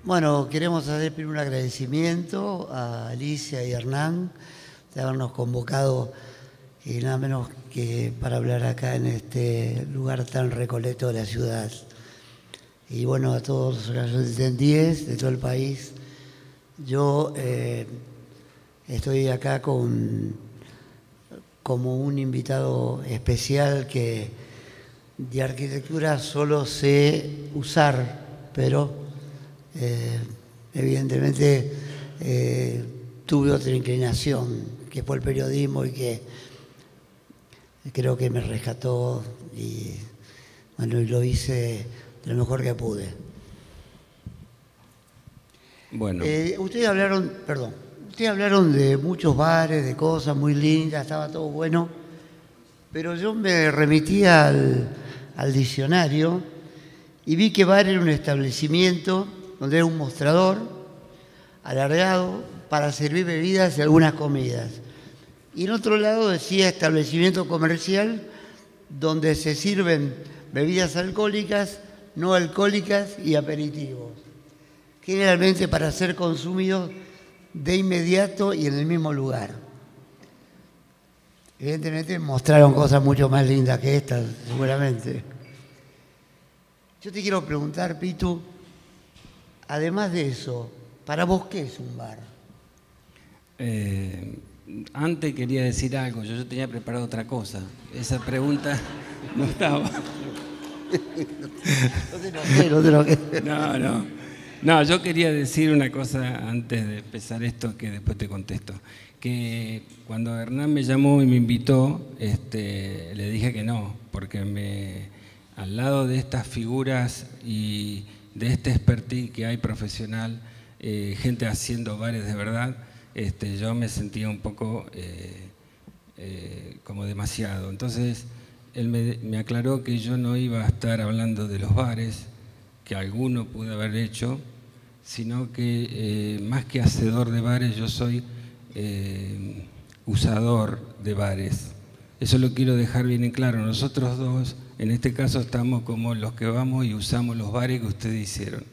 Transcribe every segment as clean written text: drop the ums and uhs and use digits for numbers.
Bueno, queremos hacer primero un agradecimiento a Alicia y Hernán de habernos convocado y nada menos que para hablar acá en este lugar tan recoleto de la ciudad. Y bueno, a todos los atendíes de todo el país. Yo estoy acá como un invitado especial que de arquitectura solo sé usar, pero evidentemente tuve otra inclinación, que fue el periodismo y que creo que me rescató y bueno, y lo hice de lo mejor que pude. Bueno. Ustedes hablaron de muchos bares, de cosas muy lindas, estaba todo bueno, pero yo me remití al diccionario y vi que bar era un establecimiento donde era un mostrador alargado para servir bebidas y algunas comidas. Y en otro lado decía establecimiento comercial donde se sirven bebidas alcohólicas, no alcohólicas y aperitivos, generalmente para ser consumidos de inmediato y en el mismo lugar. Evidentemente mostraron cosas mucho más lindas que estas, seguramente. Yo te quiero preguntar, Pitu, además de eso, ¿para vos qué es un bar? Antes quería decir algo, yo tenía preparado otra cosa. Esa pregunta no estaba. No, yo quería decir una cosa antes de empezar esto que después te contesto. Que cuando Hernán me llamó y me invitó, le dije que no, porque al lado de estas figuras y de este expertise que hay profesional, gente haciendo bares de verdad, yo me sentía un poco como demasiado. Entonces, él me aclaró que yo no iba a estar hablando de los bares, que alguno pude haber hecho, sino que más que hacedor de bares, yo soy usador de bares. Eso lo quiero dejar bien en claro. Nosotros dos, en este caso, estamos como los que vamos y usamos los bares que ustedes hicieron.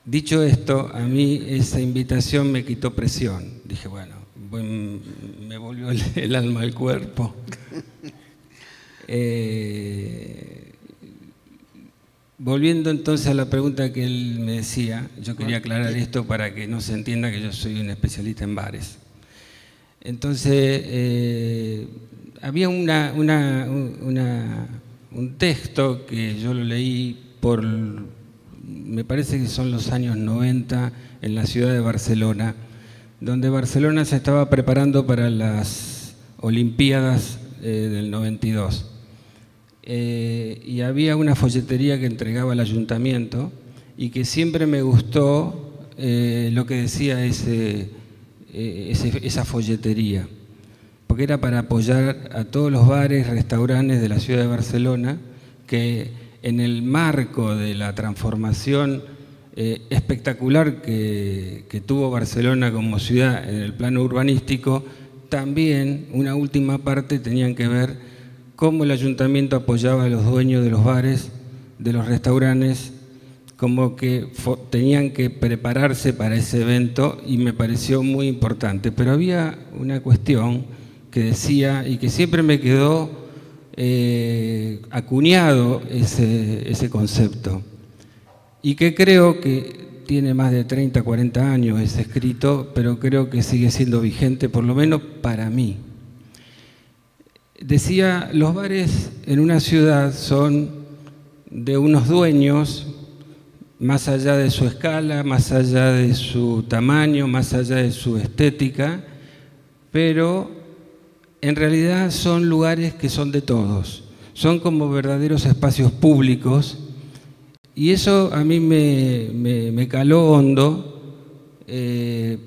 Dicho esto, a mí esa invitación me quitó presión. Dije, bueno, me volvió el alma al cuerpo. Volviendo entonces a la pregunta que él me decía, yo quería aclarar esto para que no se entienda que yo soy un especialista en bares. Entonces, había un texto que yo lo leí me parece que son los años 90, en la ciudad de Barcelona, donde Barcelona se estaba preparando para las Olimpiadas del 92. Y había una folletería que entregaba el ayuntamiento y que siempre me gustó lo que decía esa folletería, porque era para apoyar a todos los bares, restaurantes de la ciudad de Barcelona, que en el marco de la transformación espectacular que tuvo Barcelona como ciudad en el plano urbanístico, también una última parte tenían que ver cómo el ayuntamiento apoyaba a los dueños de los bares, de los restaurantes, como que tenían que prepararse para ese evento y me pareció muy importante. Pero había una cuestión que decía y que siempre me quedó acuñado ese concepto y que creo que tiene más de 30, 40 años ese escrito, pero creo que sigue siendo vigente, por lo menos para mí. Decía, los bares en una ciudad son de unos dueños, más allá de su escala, más allá de su tamaño, más allá de su estética, pero en realidad son lugares que son de todos, son como verdaderos espacios públicos y eso a mí me caló hondo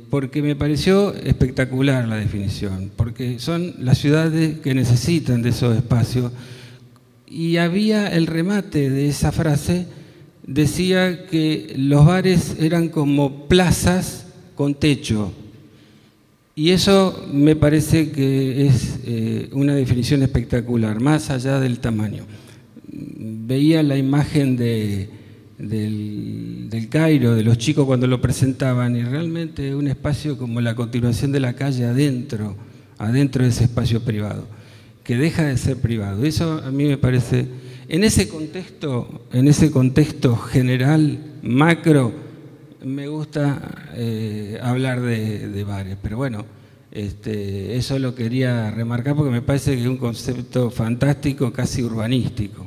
porque me pareció espectacular la definición, porque son las ciudades que necesitan de esos espacios. Y había el remate de esa frase, decía que los bares eran como plazas con techo. Y eso me parece que es una definición espectacular, más allá del tamaño. Veía la imagen de del Cairo, de los chicos cuando lo presentaban, y realmente un espacio como la continuación de la calle adentro de ese espacio privado, que deja de ser privado. Eso a mí me parece, en ese contexto general, macro, me gusta hablar de bares, pero bueno, eso lo quería remarcar porque me parece que es un concepto fantástico, casi urbanístico.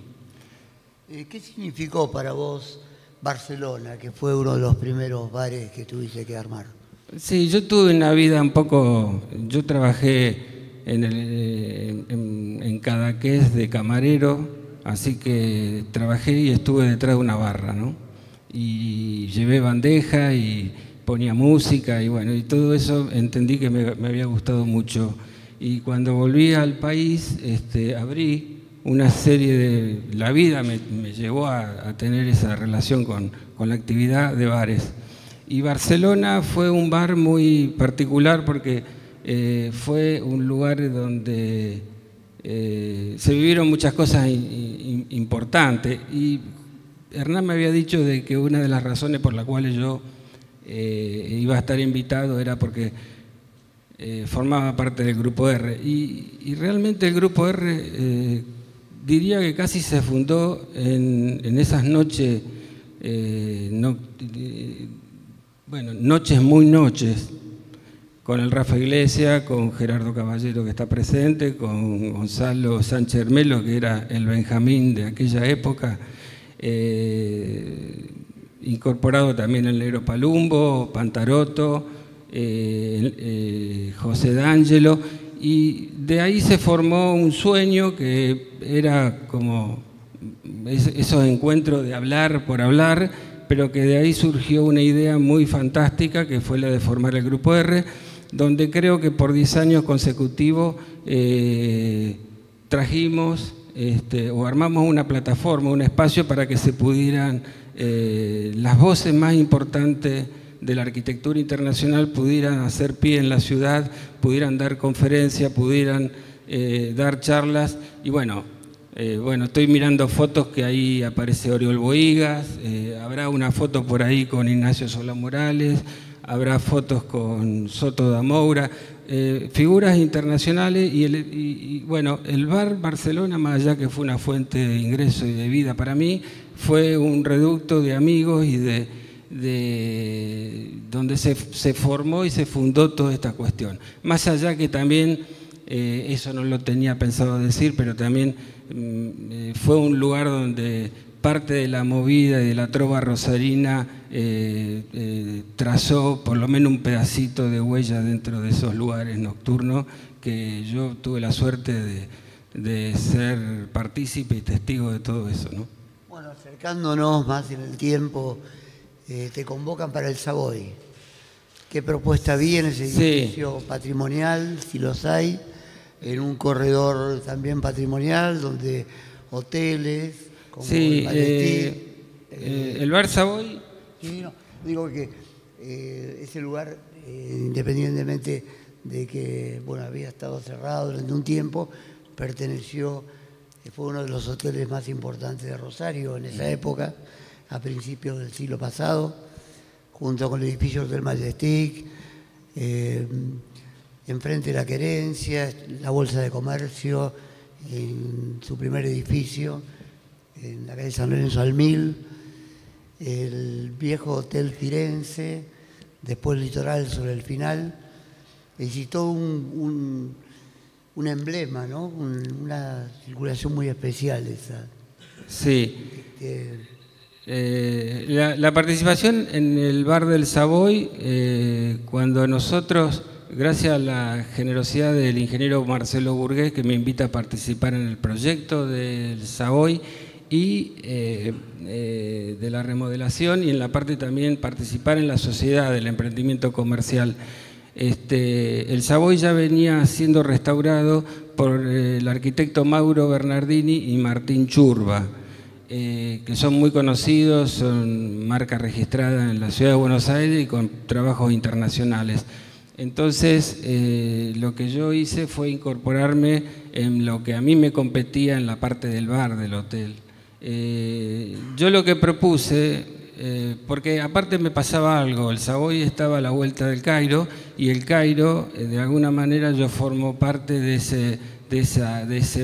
¿Qué significó para vos Barcelona, que fue uno de los primeros bares que tuviste que armar? Sí, yo tuve una vida un poco... Yo trabajé en Cadaqués de camarero, así que trabajé y estuve detrás de una barra, ¿no? Y llevé bandeja y ponía música y bueno, y todo eso entendí que me había gustado mucho. Y cuando volví al país, abrí una serie de... La vida me llevó a tener esa relación con la actividad de bares. Y Barcelona fue un bar muy particular porque fue un lugar donde se vivieron muchas cosas importantes. Y Hernán me había dicho de que una de las razones por las cuales yo iba a estar invitado era porque formaba parte del Grupo R. Y realmente el Grupo R... diría que casi se fundó en esas noches, noches muy noches, con el Rafa Iglesias, con Gerardo Caballero que está presente, con Gonzalo Sánchez Hermelo, que era el Benjamín de aquella época, incorporado también el Negro Palumbo, Pantaroto, José D'Angelo. Y de ahí se formó un sueño que era como esos encuentros de hablar por hablar, pero que de ahí surgió una idea muy fantástica que fue la de formar el Grupo R, donde creo que por 10 años consecutivos trajimos o armamos una plataforma, un espacio para que se pudieran las voces más importantes de la arquitectura internacional pudieran hacer pie en la ciudad, pudieran dar conferencias, pudieran dar charlas. Y bueno, estoy mirando fotos que ahí aparece Oriol Bohigas, habrá una foto por ahí con Ignacio Solá Morales, habrá fotos con Soto da Moura, figuras internacionales y bueno, el bar Barcelona, más allá que fue una fuente de ingreso y de vida para mí, fue un reducto de amigos y de donde se formó y se fundó toda esta cuestión. Más allá que también, eso no lo tenía pensado decir, pero también fue un lugar donde parte de la movida y de la trova rosarina trazó por lo menos un pedacito de huella dentro de esos lugares nocturnos que yo tuve la suerte de ser partícipe y testigo de todo eso, ¿no? Bueno, acercándonos más en el tiempo, te convocan para el Savoy. ¿Qué propuesta había en ese edificio patrimonial, si los hay, en un corredor también patrimonial, donde hoteles, como el Palestín? El bar Savoy... Sí, no, digo que ese lugar, independientemente de que había estado cerrado durante un tiempo, fue uno de los hoteles más importantes de Rosario en esa época, a principios del siglo pasado, junto con el edificio del Majestic, enfrente de la Querencia, la Bolsa de Comercio, en su primer edificio, en la calle San Lorenzo al 1000, el viejo Hotel Firenze, después el Litoral sobre el final, es decir, todo un emblema, ¿no? Una circulación muy especial esa. Sí. La participación en el bar del Savoy, cuando nosotros, gracias a la generosidad del ingeniero Marcelo Burgués, que me invita a participar en el proyecto del Savoy y de la remodelación, y en la parte también participar en la sociedad del emprendimiento comercial. El Savoy ya venía siendo restaurado por el arquitecto Mauro Bernardini y Martín Churba, que son muy conocidos, son marca registrada en la ciudad de Buenos Aires y con trabajos internacionales. Entonces, lo que yo hice fue incorporarme en lo que a mí me competía en la parte del bar del hotel. Yo lo que propuse, porque aparte me pasaba algo, el Savoy estaba a la vuelta del Cairo y el Cairo, de alguna manera yo formo parte de ese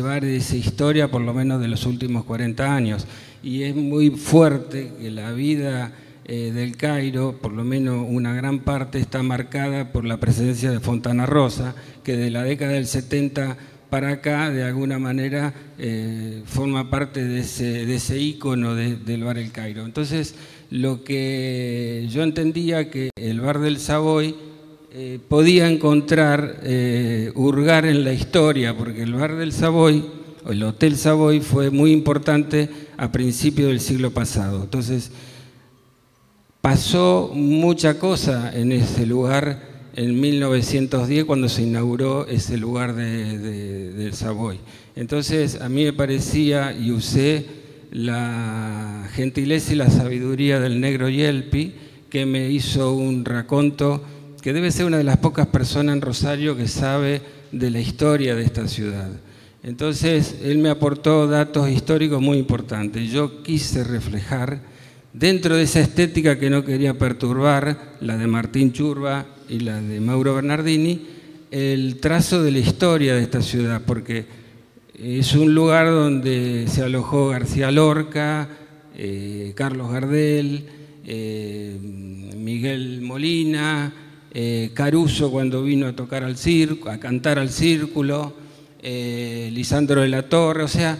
bar, de esa historia, por lo menos de los últimos 40 años. Y es muy fuerte que la vida del Cairo, por lo menos una gran parte, está marcada por la presencia de Fontana Rosa, que de la década del 70 para acá, de alguna manera, forma parte de ese ícono del bar El Cairo. Entonces, lo que yo entendía que el bar del Savoy podía encontrar, hurgar en la historia, porque el bar del Savoy, o el Hotel Savoy, fue muy importante a principios del siglo pasado. Entonces, pasó mucha cosa en ese lugar en 1910 cuando se inauguró ese lugar del Savoy. Entonces a mí me parecía, y usé la gentileza y la sabiduría del negro Yelpi, que me hizo un raconto, que debe ser una de las pocas personas en Rosario que sabe de la historia de esta ciudad. Entonces él me aportó datos históricos muy importantes. Yo quise reflejar, dentro de esa estética que no quería perturbar, la de Martín Churba y la de Mauro Bernardini, el trazo de la historia de esta ciudad, porque es un lugar donde se alojó García Lorca, Carlos Gardel, Miguel Molina, Caruso cuando vino a tocar al circo, a cantar al Círculo, Lisandro de la Torre, o sea,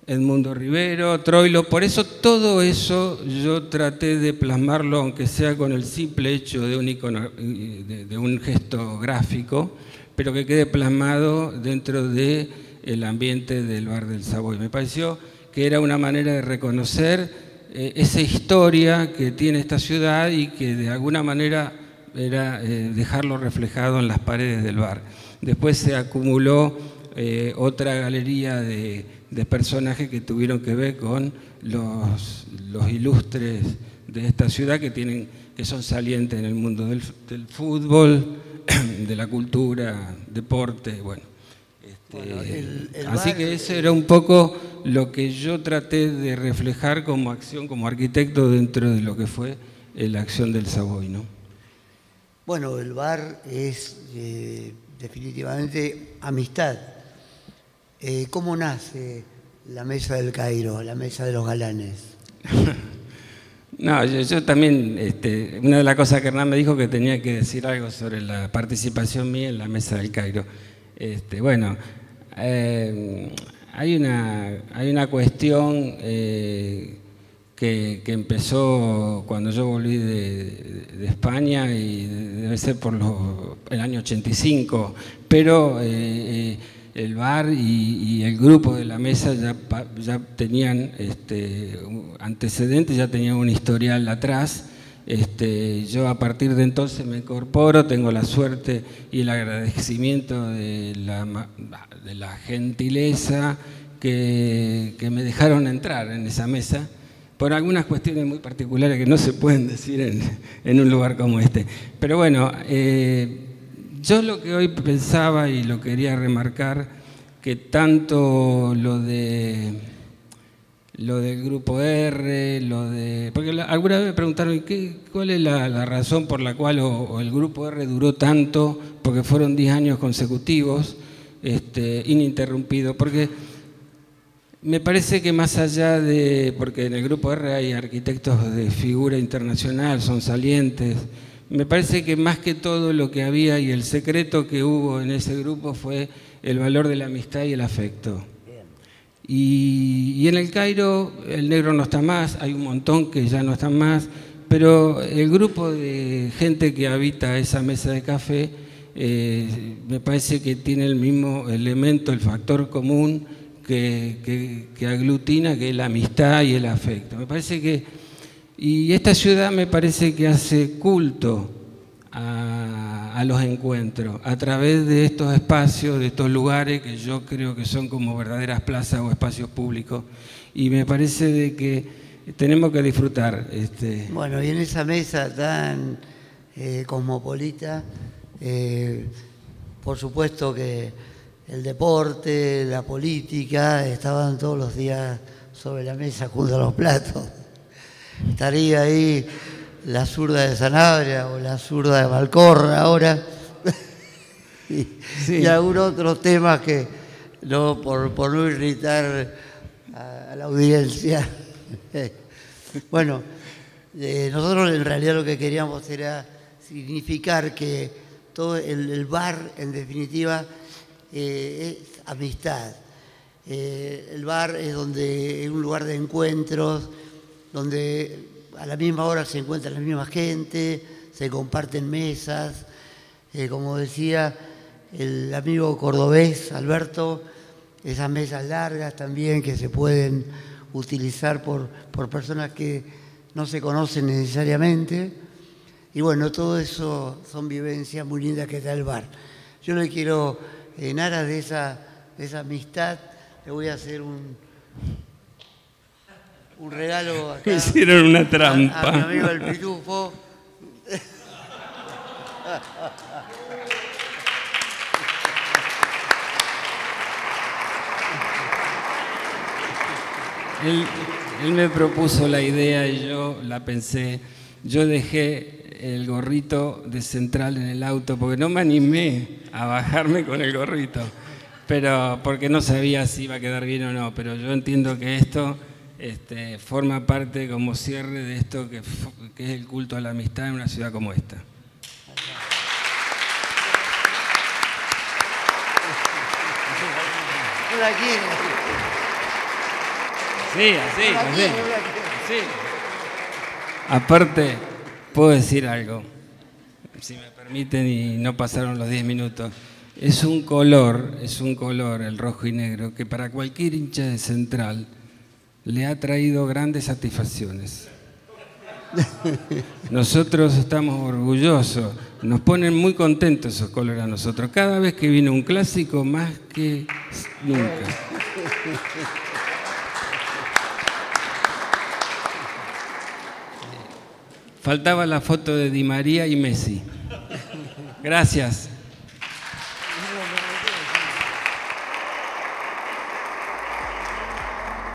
Edmundo Rivero, Troilo. Por eso todo eso yo traté de plasmarlo, aunque sea con el simple hecho de un icono, de un gesto gráfico, pero que quede plasmado dentro del ambiente del bar del Savoy. Me pareció que era una manera de reconocer esa historia que tiene esta ciudad y que de alguna manera era dejarlo reflejado en las paredes del bar. Después se acumuló otra galería de personajes que tuvieron que ver con los ilustres de esta ciudad que son salientes en el mundo del fútbol, de la cultura, deporte, bueno. Así que eso era un poco lo que yo traté de reflejar como acción, como arquitecto dentro de lo que fue la acción del Savoy, ¿no? Bueno, el bar es definitivamente amistad. ¿Cómo nace la Mesa del Cairo, la Mesa de los Galanes? No, yo también, una de las cosas que Hernán me dijo que tenía que decir algo sobre la participación mía en la Mesa del Cairo. Bueno, hay una cuestión que empezó cuando yo volví de España y debe ser por el año 85, pero el bar y el grupo de la mesa ya tenían antecedentes, ya tenían un historial atrás. Yo a partir de entonces me incorporo, tengo la suerte y el agradecimiento de la gentileza que me dejaron entrar en esa mesa, por algunas cuestiones muy particulares que no se pueden decir en un lugar como este. Pero bueno, yo lo que hoy pensaba y lo quería remarcar, que tanto lo del Grupo R, porque alguna vez me preguntaron cuál es la razón por la cual o el Grupo R duró tanto, porque fueron 10 años consecutivos, ininterrumpidos, porque me parece que más allá porque en el Grupo R hay arquitectos de figura internacional, son salientes, me parece que más que todo lo que había y el secreto que hubo en ese grupo fue el valor de la amistad y el afecto. Y en el Cairo el negro no está más, hay un montón que ya no están más, pero el grupo de gente que habita esa mesa de café me parece que tiene el mismo elemento, el factor común que aglutina, que es la amistad y el afecto. Me parece que, y esta ciudad me parece que hace culto a los encuentros a través de estos espacios, de estos lugares que yo creo que son como verdaderas plazas o espacios públicos, y me parece de que tenemos que disfrutar. Bueno, y en esa mesa tan cosmopolita, por supuesto que el deporte, la política estaban todos los días sobre la mesa junto a los platos. Estaría ahí la zurda de Sanabria o la zurda de Valcorra ahora. Y algunos otros temas que, no, por no irritar a la audiencia. Bueno, nosotros en realidad lo que queríamos era significar que todo el bar, en definitiva, es amistad. El bar es un lugar de encuentros, donde a la misma hora se encuentra la misma gente, se comparten mesas. Como decía el amigo cordobés Alberto, esas mesas largas también que se pueden utilizar por personas que no se conocen necesariamente. Y bueno, todo eso son vivencias muy lindas que da el bar. Yo le quiero, en aras de esa amistad, le voy a hacer un regalo acá. Me hicieron una trampa. A mi amigo el Pitufo. Él me propuso la idea y yo la pensé. Yo dejé el gorrito de Central en el auto porque no me animé a bajarme con el gorrito, pero porque no sabía si iba a quedar bien o no. Pero yo entiendo que esto forma parte como cierre de esto que es el culto a la amistad en una ciudad como esta. Sí, así. Sí. Aparte, puedo decir algo, si me permiten y no pasaron los 10 minutos. Es un color, el rojo y negro, que para cualquier hincha de Central le ha traído grandes satisfacciones. Nosotros estamos orgullosos, nos ponen muy contentos esos colores a nosotros. Cada vez que viene un clásico, más que nunca. Faltaba la foto de Di María y Messi. Gracias.